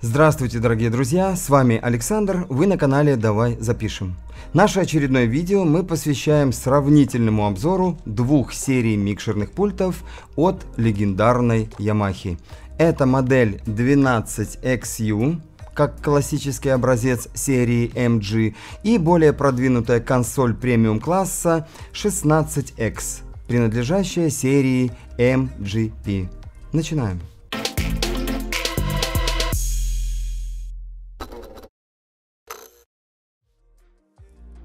Здравствуйте, дорогие друзья, с вами Александр, вы на канале Давай Запишем. Наше очередное видео мы посвящаем сравнительному обзору двух серий микшерных пультов от легендарной Yamaha. Это модель 12XU, как классический образец серии MG, и более продвинутая консоль премиум класса 16X, принадлежащая серии MGP. Начинаем.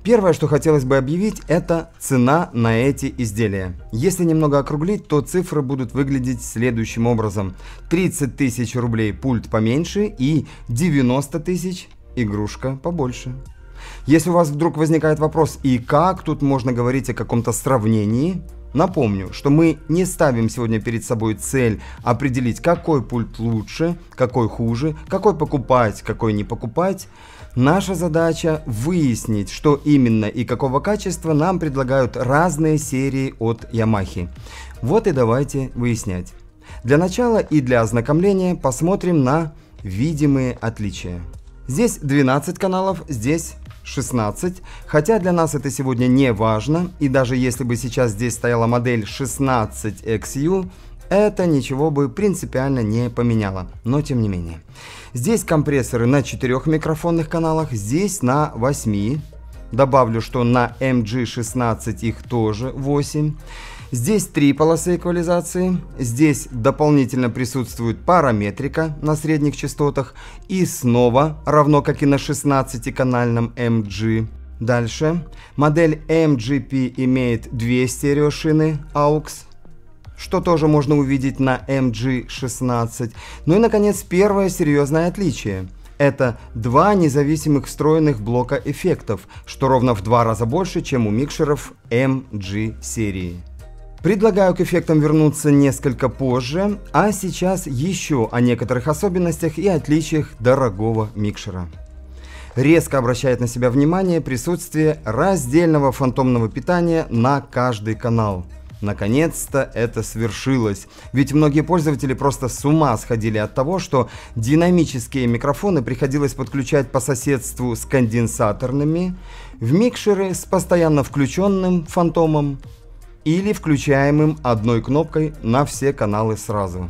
Первое, что хотелось бы объявить, это цена на эти изделия. Если немного округлить, то цифры будут выглядеть следующим образом. 30 тысяч рублей пульт поменьше и 90 тысяч игрушка побольше. Если у вас вдруг возникает вопрос, и как тут можно говорить о каком-то сравнении, напомню, что мы не ставим сегодня перед собой цель определить, какой пульт лучше, какой хуже, какой покупать, какой не покупать. Наша задача выяснить, что именно и какого качества нам предлагают разные серии от Yamaha. Вот и давайте выяснять. Для начала и для ознакомления посмотрим на видимые отличия. Здесь 12 каналов, здесь 16, хотя для нас это сегодня не важно, и даже если бы сейчас здесь стояла модель 16XU, это ничего бы принципиально не поменяло, но тем не менее. Здесь компрессоры на 4 микрофонных каналах, здесь на 8. Добавлю, что на MG16 их тоже 8. Здесь 3 полосы эквализации. Здесь дополнительно присутствует параметрика на средних частотах. И снова, равно как и на 16-канальном MG. Дальше. Модель MGP имеет 2 стереошины AUX, что тоже можно увидеть на MG16. Ну и, наконец, первое серьезное отличие. Это 2 независимых встроенных блока эффектов, что ровно в 2 раза больше, чем у микшеров MG серии. Предлагаю к эффектам вернуться несколько позже, а сейчас еще о некоторых особенностях и отличиях дорогого микшера. Резко обращает на себя внимание присутствие раздельного фантомного питания на каждый канал. Наконец-то это свершилось, ведь многие пользователи просто с ума сходили от того, что динамические микрофоны приходилось подключать по соседству с конденсаторными в микшеры с постоянно включенным фантомом или включаемым одной кнопкой на все каналы сразу.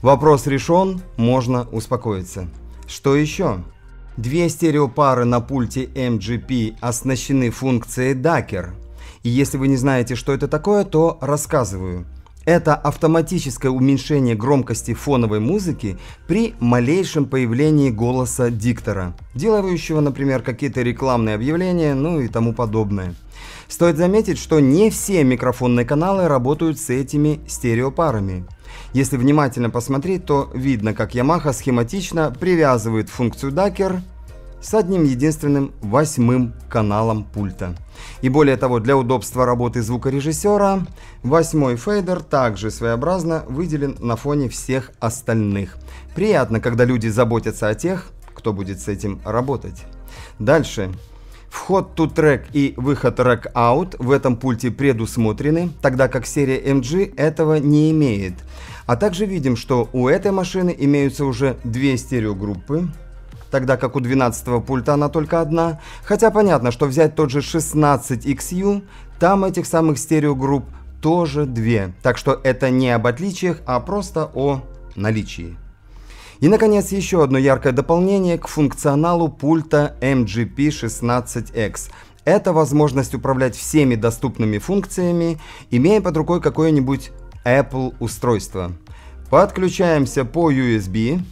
Вопрос решен, можно успокоиться. Что еще? 2 стереопары на пульте MGP оснащены функцией DACR. И если вы не знаете, что это такое, то рассказываю. Это автоматическое уменьшение громкости фоновой музыки при малейшем появлении голоса диктора, делающего, например, какие-то рекламные объявления, ну и тому подобное. Стоит заметить, что не все микрофонные каналы работают с этими стереопарами. Если внимательно посмотреть, то видно, как Yamaha схематично привязывает функцию DACR с одним единственным 8-м каналом пульта. И более того, для удобства работы звукорежиссера 8-й фейдер также своеобразно выделен на фоне всех остальных. Приятно, когда люди заботятся о тех, кто будет с этим работать. Дальше. Вход to track и выход rack out в этом пульте предусмотрены, тогда как серия MG этого не имеет. А также видим, что у этой машины имеются уже 2 стереогруппы, тогда как у 12-го пульта она только одна. Хотя понятно, что взять тот же 16XU, там этих самых стереогрупп тоже 2. Так что это не об отличиях, а просто о наличии. И, наконец, еще одно яркое дополнение к функционалу пульта MGP16X. Это возможность управлять всеми доступными функциями, имея под рукой какое-нибудь Apple устройство. Подключаемся по USB.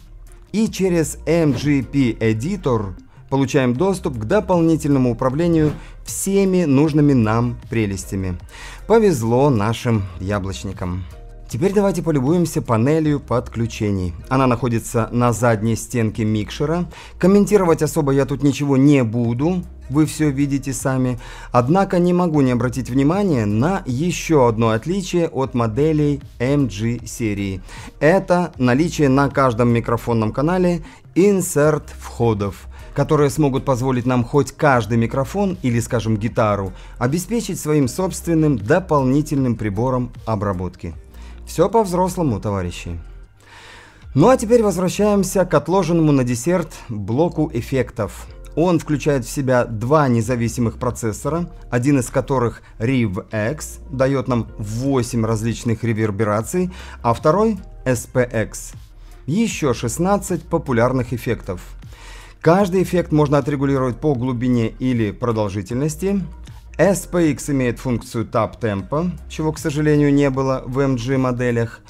И через MGP Editor получаем доступ к дополнительному управлению всеми нужными нам прелестями. Повезло нашим яблочникам. Теперь давайте полюбуемся панелью подключений. Она находится на задней стенке микшера. Комментировать особо я тут ничего не буду, вы все видите сами. Однако не могу не обратить внимание на еще одно отличие от моделей MG серии. Это наличие на каждом микрофонном канале insert входов, которые смогут позволить нам хоть каждый микрофон или, скажем, гитару обеспечить своим собственным дополнительным прибором обработки. Все по-взрослому, товарищи. Ну а теперь возвращаемся к отложенному на десерт блоку эффектов. Он включает в себя два независимых процессора, один из которых RivX, дает нам 8 различных ревербераций, а второй SPX. Еще 16 популярных эффектов. Каждый эффект можно отрегулировать по глубине или продолжительности. SPX имеет функцию Tap Tempo, чего, к сожалению, не было в MG моделях.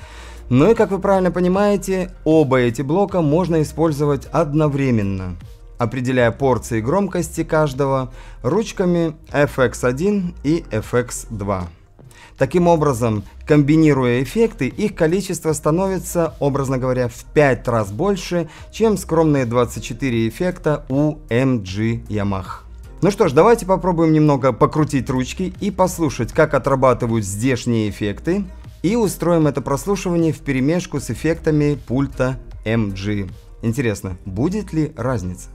Ну и, как вы правильно понимаете, оба эти блока можно использовать одновременно, определяя порции громкости каждого ручками FX1 и FX2. Таким образом, комбинируя эффекты, их количество становится, образно говоря, в 5 раз больше, чем скромные 24 эффекта у MG Yamaha. Ну что ж, давайте попробуем немного покрутить ручки и послушать, как отрабатывают здешние эффекты, и устроим это прослушивание вперемешку с эффектами пульта MG. Интересно, будет ли разница?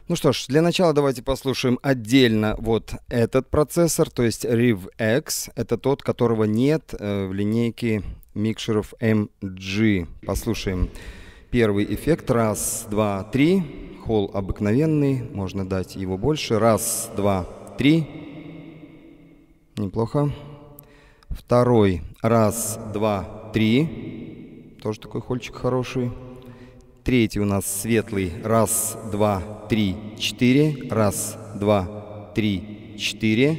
Ну что ж, для начала давайте послушаем отдельно вот этот процессор, то есть RivX. Это тот, которого нет в линейке микшеров MG. Послушаем первый эффект. Раз, два, три. Холл обыкновенный, можно дать его больше. Раз, два, три. Неплохо. Второй. Раз, два, три. Тоже такой хольчик хороший. Третий у нас светлый. Раз, два, три, четыре. Раз, два, три, четыре.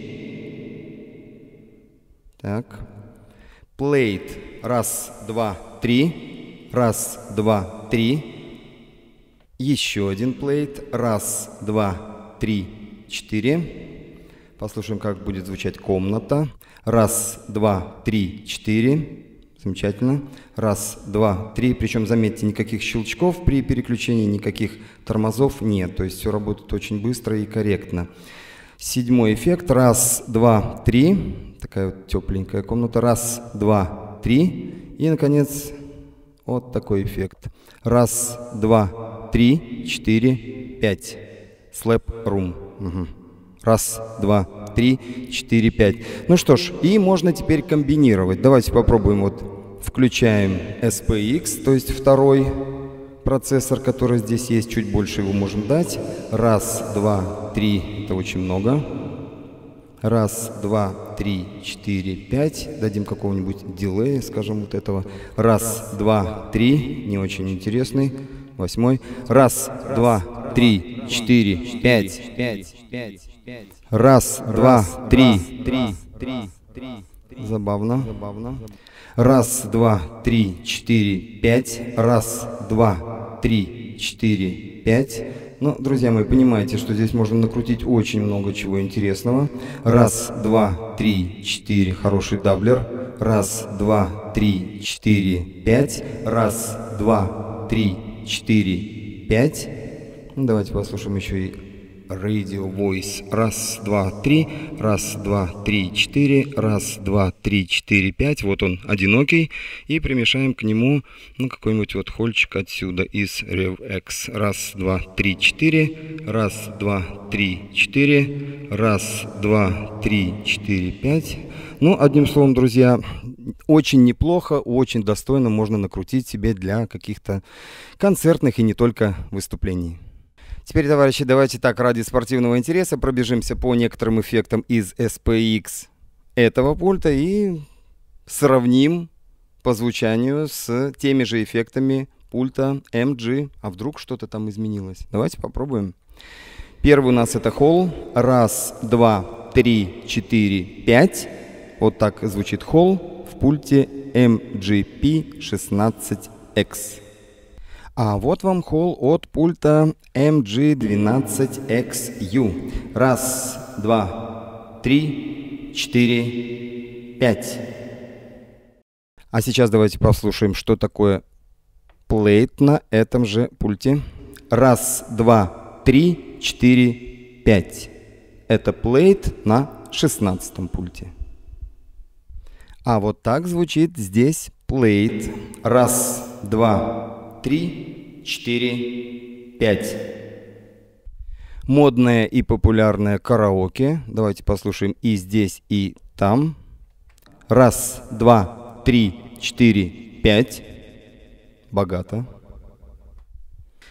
Так. Плейт. Раз, два, три. Раз, два, три. Еще один плейт. Раз, два, три, четыре. Послушаем, как будет звучать комната. Раз, два, три, четыре. Замечательно. Раз, два, три. Причем, заметьте, никаких щелчков при переключении, никаких тормозов нет. То есть все работает очень быстро и корректно. Седьмой эффект. Раз, два, три. Такая вот тепленькая комната. Раз, два, три. И, наконец, вот такой эффект. Раз, два, три, четыре, пять. Slap room. Угу. Раз, два, три, четыре, пять. Ну что ж, и можно теперь комбинировать. Давайте попробуем. Вот включаем SPX, то есть второй процессор, который здесь есть. Чуть больше его можем дать. Раз, два, три. Это очень много. Раз, два, три, четыре, пять. Дадим какого-нибудь дилея, скажем, вот этого. Раз, два, три. Не очень интересный. Восьмой. Раз, два, три, четыре, пять. Раз, два, три. Забавно. Раз, два, три, четыре, пять. Раз, два, три, четыре, пять. Ну, друзья мои, понимаете, что здесь можно накрутить очень много чего интересного. Раз, два, три, четыре. Хороший даблер. Раз, два, три, четыре, пять. Раз, два, три, четыре, пять. Давайте послушаем еще и Radio Voice. Раз, два, три. Раз, два, три, четыре. Раз, два, три, четыре, пять. Вот он, одинокий. И примешаем к нему, ну, какой-нибудь вот хольчик отсюда из RivX. Раз, два, три, четыре. Раз, два, три, четыре. Раз, два, три, четыре, пять. Ну, одним словом, друзья, очень неплохо, очень достойно можно накрутить себе для каких-то концертных и не только выступлений. Теперь, товарищи, давайте так, ради спортивного интереса пробежимся по некоторым эффектам из SPX этого пульта и сравним по звучанию с теми же эффектами пульта MG. А вдруг что-то там изменилось? Давайте попробуем. Первый у нас это холл. Раз, два, три, четыре, пять. Вот так звучит холл в пульте MGP16X. А вот вам холл от пульта MG12XU. Раз, два, три, четыре, пять. А сейчас давайте послушаем, что такое плейт на этом же пульте. Раз, два, три, четыре, пять. Это плейт на 16-м пульте. А вот так звучит здесь плейт. Раз, два, три, четыре, пять. Модное и популярное караоке. Давайте послушаем и здесь, и там. Раз, два, три, четыре, пять. Богато.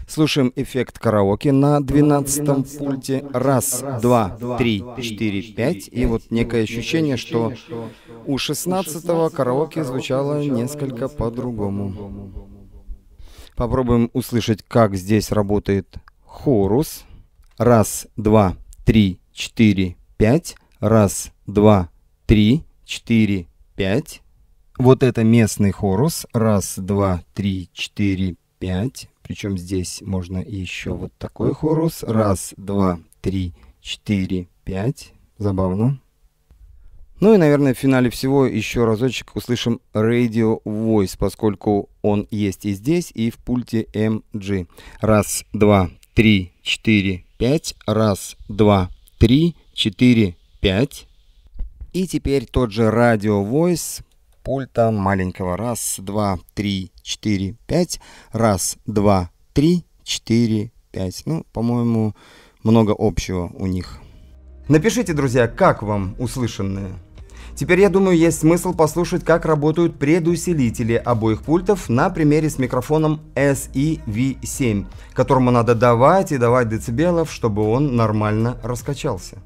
Слушаем эффект караоке на 12-м пульте. Раз, два, три, четыре, пять. И вот некое ощущение, что у 16-го караоке звучало несколько по-другому. Попробуем услышать, как здесь работает хорус. Раз, два, три, четыре, пять. Раз, два, три, четыре, пять. Вот это местный хорус. Раз, два, три, четыре, пять. Причем здесь можно еще вот такой хорус. Раз, два, три, четыре, пять. Забавно. Ну и, наверное, в финале всего еще разочек услышим Radio Voice, поскольку он есть и здесь, и в пульте MG. Раз, два, три, четыре, пять. Раз, два, три, четыре, пять. И теперь тот же Radio Voice пульта маленького. Раз, два, три, четыре, пять. Раз, два, три, четыре, пять. Ну, по-моему, много общего у них. Напишите, друзья, как вам услышанное. Теперь, я думаю, есть смысл послушать, как работают предусилители обоих пультов на примере с микрофоном SE-V7, которому надо давать и давать децибелов, чтобы он нормально раскачался.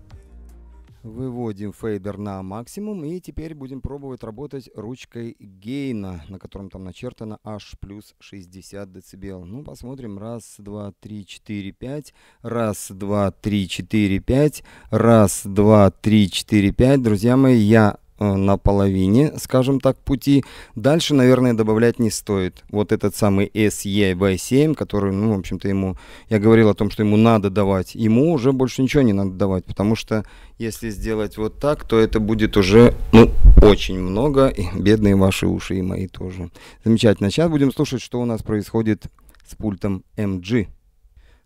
Выводим фейдер на максимум, и теперь будем пробовать работать ручкой гейна, на котором там начертано аж плюс 60 децибел. Ну, посмотрим. Раз, два, три, четыре, пять. Раз, два, три, четыре, пять. Раз, два, три, четыре, пять. Друзья мои, я на половине, скажем так, пути. Дальше, наверное, добавлять не стоит. Вот этот самый SE-V7, который, ну, в общем-то, ему... Я говорил о том, что ему надо давать. Ему уже больше ничего не надо давать, потому что если сделать вот так, то это будет уже, ну, очень много. И бедные ваши уши, и мои тоже. Замечательно. Сейчас будем слушать, что у нас происходит с пультом MG.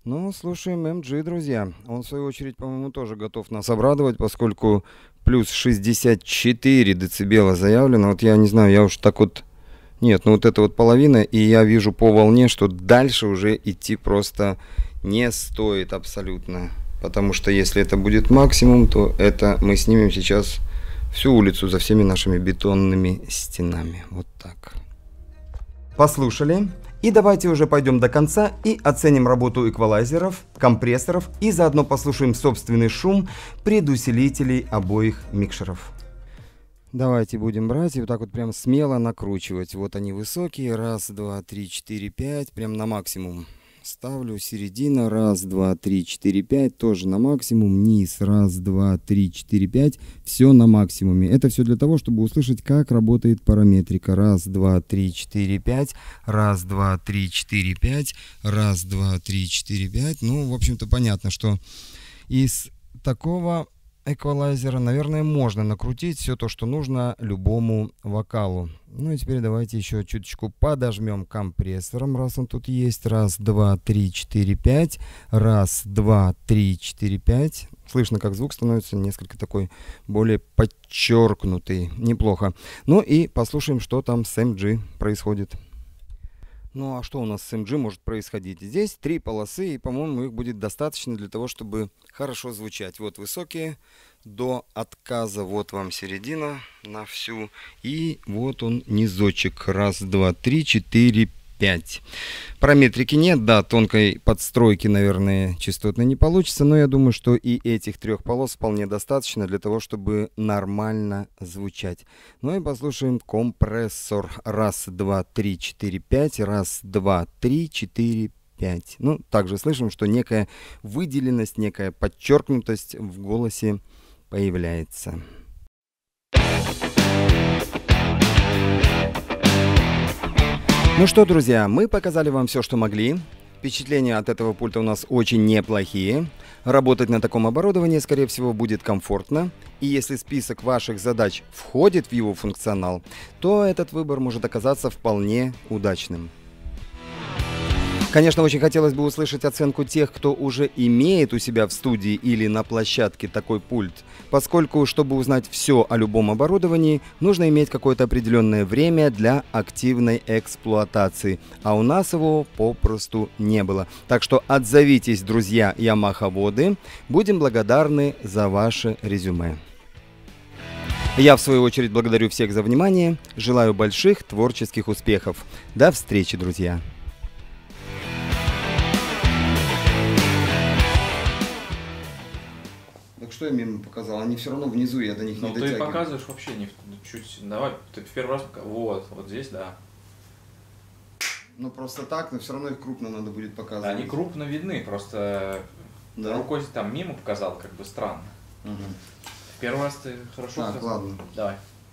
Ну, слушаем MG, друзья. Он, в свою очередь, по-моему, тоже готов нас обрадовать, поскольку плюс 64 децибела заявлено. Вот я не знаю, я уж так вот... Нет, ну вот это вот половина, и я вижу по волне, что дальше уже идти просто не стоит абсолютно. Потому что если это будет максимум, то это мы снимем сейчас всю улицу за всеми нашими бетонными стенами. Вот так. Послушали. И давайте уже пойдем до конца и оценим работу эквалайзеров, компрессоров и заодно послушаем собственный шум предусилителей обоих микшеров. Давайте будем брать и вот так вот прям смело накручивать. Вот они высокие. Раз, два, три, четыре, пять. Прям на максимум. Ставлю середина. Раз, два, три, четыре, пять. Тоже на максимум. Низ. Раз, два, три, четыре, пять. Все на максимуме. Это все для того, чтобы услышать, как работает параметрика. Раз, два, три, четыре, пять. Раз, два, три, четыре, пять. Раз, два, три, четыре, пять. Ну, в общем-то, понятно, что из такого эквалайзера, наверное, можно накрутить все то, что нужно любому вокалу. Ну и теперь давайте еще чуточку подожмем компрессором, раз он тут есть. Раз, два, три, четыре, пять. Раз, два, три, четыре, пять. Слышно, как звук становится несколько такой более подчеркнутый. Неплохо. Ну и послушаем, что там с MG происходит. Ну а что у нас с MG может происходить? Здесь 3 полосы, и, по-моему, их будет достаточно для того, чтобы хорошо звучать. Вот высокие до отказа, вот вам середина на всю, и вот он низочек. Раз, два, три, четыре, 5. Параметрики нет, да, тонкой подстройки, наверное, частотной не получится, но я думаю, что и этих 3 полос вполне достаточно для того, чтобы нормально звучать. Ну и послушаем компрессор. Раз, два, три, четыре, пять. Раз, два, три, четыре, 5. Ну, также слышим, что некая выделенность, некая подчеркнутость в голосе появляется. Ну что, друзья, мы показали вам все, что могли. Впечатления от этого пульта у нас очень неплохие. Работать на таком оборудовании, скорее всего, будет комфортно. И если список ваших задач входит в его функционал, то этот выбор может оказаться вполне удачным. Конечно, очень хотелось бы услышать оценку тех, кто уже имеет у себя в студии или на площадке такой пульт, поскольку, чтобы узнать все о любом оборудовании, нужно иметь какое-то определенное время для активной эксплуатации, а у нас его попросту не было. Так что отзовитесь, друзья ямаховоды, будем благодарны за ваше резюме. Я, в свою очередь, благодарю всех за внимание, желаю больших творческих успехов. До встречи, друзья! что я мимо показал? Они все равно внизу, я до них Ну не ты дотягиваю. показываешь вообще не чуть. Давай, ты в первый раз вот здесь, да. Ну просто так, но все равно их крупно надо будет показывать. Они крупно видны, просто Да? рукой там мимо показал, как бы странно. Угу. В первый раз ты хорошо Так, показал. ладно. Давай.